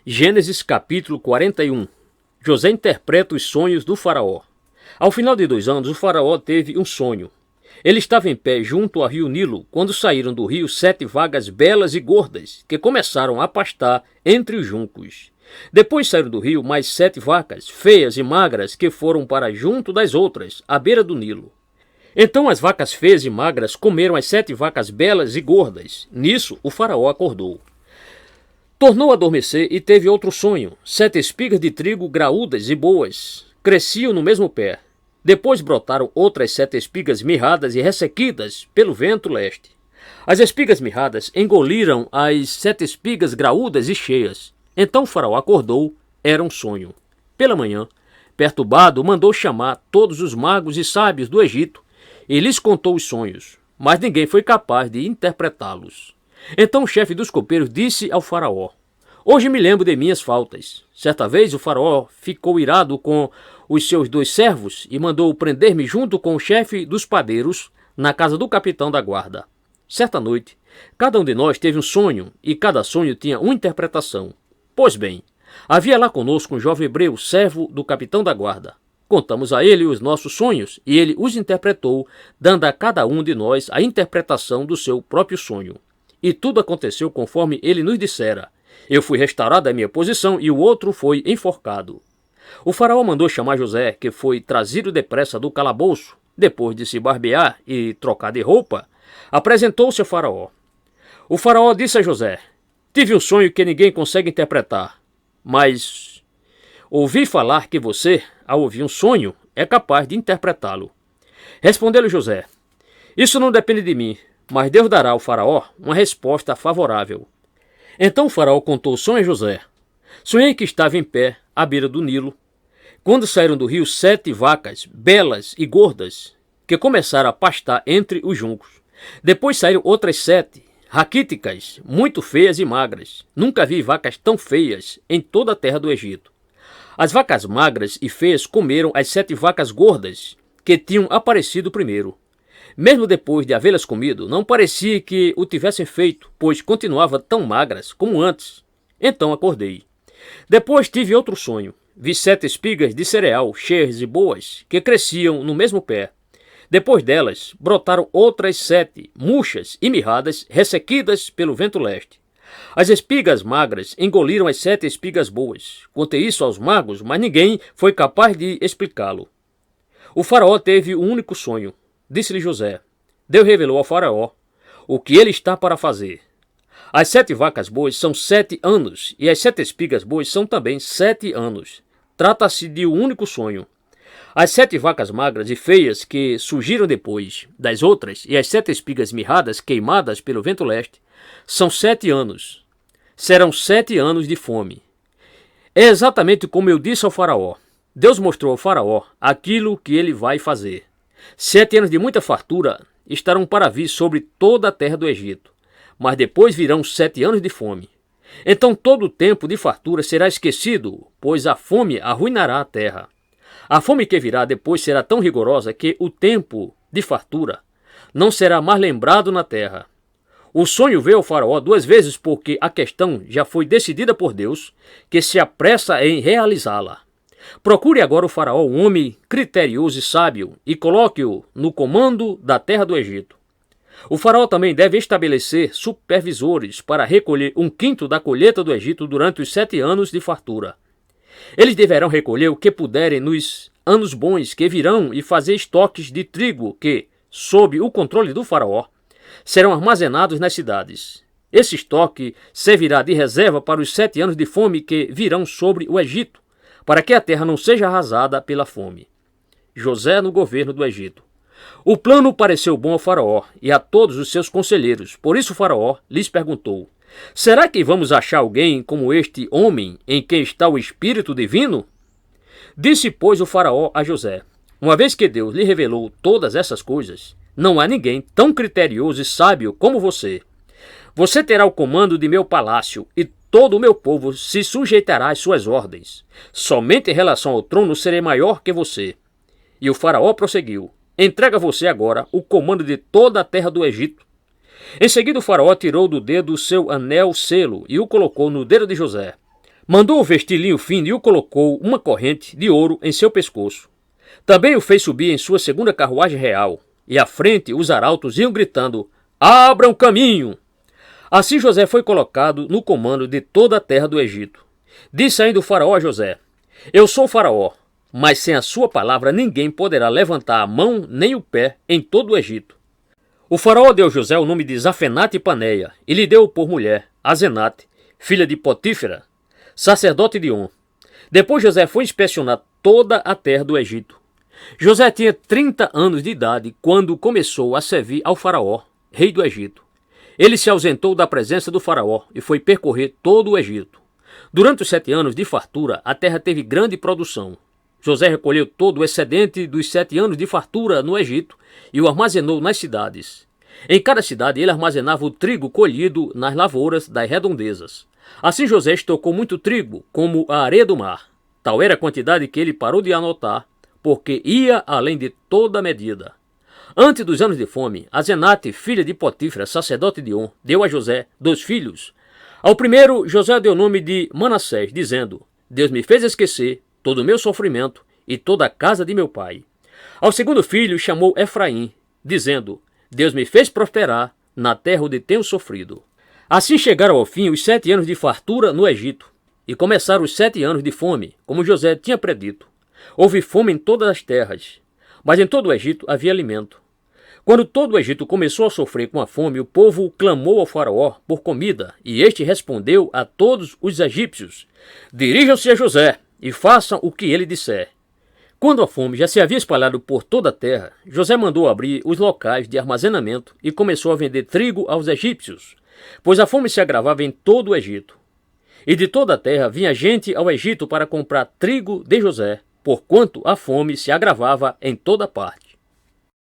Gênesis capítulo 41. José interpreta os sonhos do faraó. Ao final de 2 anos, o faraó teve um sonho. Ele estava em pé junto ao rio Nilo, quando saíram do rio 7 vacas belas e gordas, que começaram a pastar entre os juncos. Depois saíram do rio mais 7 vacas, feias e magras, que foram para junto das outras, à beira do Nilo. Então as vacas feias e magras comeram as 7 vacas belas e gordas. Nisso o faraó acordou. Tornou a adormecer e teve outro sonho. 7 espigas de trigo graúdas e boas cresciam no mesmo pé. Depois brotaram outras 7 espigas mirradas e ressequidas pelo vento leste. As espigas mirradas engoliram as 7 espigas graúdas e cheias. Então o faraó acordou, era um sonho. Pela manhã, perturbado, mandou chamar todos os magos e sábios do Egito e lhes contou os sonhos, mas ninguém foi capaz de interpretá-los. Então o chefe dos copeiros disse ao faraó: "Hoje me lembro de minhas faltas." Certa vez o faraó ficou irado com os seus 2 servos e mandou prender-me junto com o chefe dos padeiros na casa do capitão da guarda. Certa noite, cada um de nós teve um sonho e cada sonho tinha uma interpretação. Pois bem, havia lá conosco um jovem hebreu, servo do capitão da guarda. Contamos a ele os nossos sonhos e ele os interpretou, dando a cada um de nós a interpretação do seu próprio sonho. E tudo aconteceu conforme ele nos dissera. Eu fui restaurado à minha posição e o outro foi enforcado. O faraó mandou chamar José, que foi trazido depressa do calabouço. Depois de se barbear e trocar de roupa, apresentou-se ao faraó. O faraó disse a José: "Tive um sonho que ninguém consegue interpretar, mas ouvi falar que você, ao ouvir um sonho, é capaz de interpretá-lo." Respondeu-lhe José: "Isso não depende de mim, mas Deus dará ao faraó uma resposta favorável." Então o faraó contou o sonho a José. "Sonhei que estava em pé, à beira do Nilo, quando saíram do rio 7 vacas, belas e gordas, que começaram a pastar entre os juncos. Depois saíram outras 7, raquíticas, muito feias e magras. Nunca vi vacas tão feias em toda a terra do Egito. As vacas magras e feias comeram as 7 vacas gordas, que tinham aparecido primeiro. Mesmo depois de havê-las comido, não parecia que o tivessem feito, pois continuavam tão magras como antes. Então acordei. Depois tive outro sonho. Vi 7 espigas de cereal, cheias e boas, que cresciam no mesmo pé. Depois delas, brotaram outras 7, murchas e mirradas, ressequidas pelo vento leste. As espigas magras engoliram as 7 espigas boas. Contei isso aos magos, mas ninguém foi capaz de explicá-lo. O faraó teve um único sonho. Disse-lhe José: Deus revelou ao faraó o que ele está para fazer. As 7 vacas boas são 7 anos, e as 7 espigas boas são também 7 anos. Trata-se de um único sonho. As 7 vacas magras e feias que surgiram depois das outras, e as 7 espigas mirradas queimadas pelo vento leste, são 7 anos. Serão 7 anos de fome. É exatamente como eu disse ao faraó. Deus mostrou ao faraó aquilo que ele vai fazer. 7 anos de muita fartura estarão para vir sobre toda a terra do Egito, mas depois virão 7 anos de fome. Então todo o tempo de fartura será esquecido, pois a fome arruinará a terra. A fome que virá depois será tão rigorosa que o tempo de fartura não será mais lembrado na terra. O sonho veio ao faraó 2 vezes porque a questão já foi decidida por Deus, que se apressa em realizá-la. Procure agora o faraó um homem criterioso e sábio e coloque-o no comando da terra do Egito. O faraó também deve estabelecer supervisores para recolher 1/5 da colheita do Egito durante os 7 anos de fartura. Eles deverão recolher o que puderem nos anos bons que virão e fazer estoques de trigo que, sob o controle do faraó, serão armazenados nas cidades. Esse estoque servirá de reserva para os 7 anos de fome que virão sobre o Egito, para que a terra não seja arrasada pela fome. José no governo do Egito. O plano pareceu bom ao faraó e a todos os seus conselheiros. Por isso o faraó lhes perguntou: "Será que vamos achar alguém como este homem em quem está o Espírito Divino?" Disse, pois, o faraó a José: "Uma vez que Deus lhe revelou todas essas coisas, não há ninguém tão criterioso e sábio como você. Você terá o comando de meu palácio e todo o meu povo se sujeitará às suas ordens. Somente em relação ao trono serei maior que você." E o faraó prosseguiu: "Entrega você agora o comando de toda a terra do Egito." Em seguida o faraó tirou do dedo o seu anel selo e o colocou no dedo de José. Mandou vestir linho fino e o colocou uma corrente de ouro em seu pescoço. Também o fez subir em sua segunda carruagem real, e à frente os arautos iam gritando: Abram caminho! Assim José foi colocado no comando de toda a terra do Egito. Disse ainda o faraó a José: Eu sou o faraó, mas sem a sua palavra ninguém poderá levantar a mão nem o pé em todo o Egito. O faraó deu a José o nome de Zafenate Paneia e lhe deu por mulher Azenate, filha de Potífera, sacerdote de On. Depois José foi inspecionar toda a terra do Egito. José tinha 30 anos de idade quando começou a servir ao faraó, rei do Egito. Ele se ausentou da presença do faraó e foi percorrer todo o Egito. Durante os 7 anos de fartura, a terra teve grande produção. José recolheu todo o excedente dos 7 anos de fartura no Egito e o armazenou nas cidades. Em cada cidade ele armazenava o trigo colhido nas lavouras das redondezas. Assim José estocou muito trigo, como a areia do mar. Tal era a quantidade que ele parou de anotar, porque ia além de toda a medida. Antes dos anos de fome, Azenate, filha de Potífera, sacerdote de On, deu a José 2 filhos. Ao primeiro, José deu o nome de Manassés, dizendo: Deus me fez esquecer todo o meu sofrimento e toda a casa de meu pai. Ao segundo filho, chamou Efraim, dizendo: Deus me fez prosperar na terra onde tenho sofrido. Assim chegaram ao fim os 7 anos de fartura no Egito, e começaram os 7 anos de fome, como José tinha predito. Houve fome em todas as terras, mas em todo o Egito havia alimento. Quando todo o Egito começou a sofrer com a fome, o povo clamou ao faraó por comida, e este respondeu a todos os egípcios: Dirijam-se a José e façam o que ele disser. Quando a fome já se havia espalhado por toda a terra, José mandou abrir os locais de armazenamento e começou a vender trigo aos egípcios, pois a fome se agravava em todo o Egito. E de toda a terra vinha gente ao Egito para comprar trigo de José, porquanto a fome se agravava em toda parte.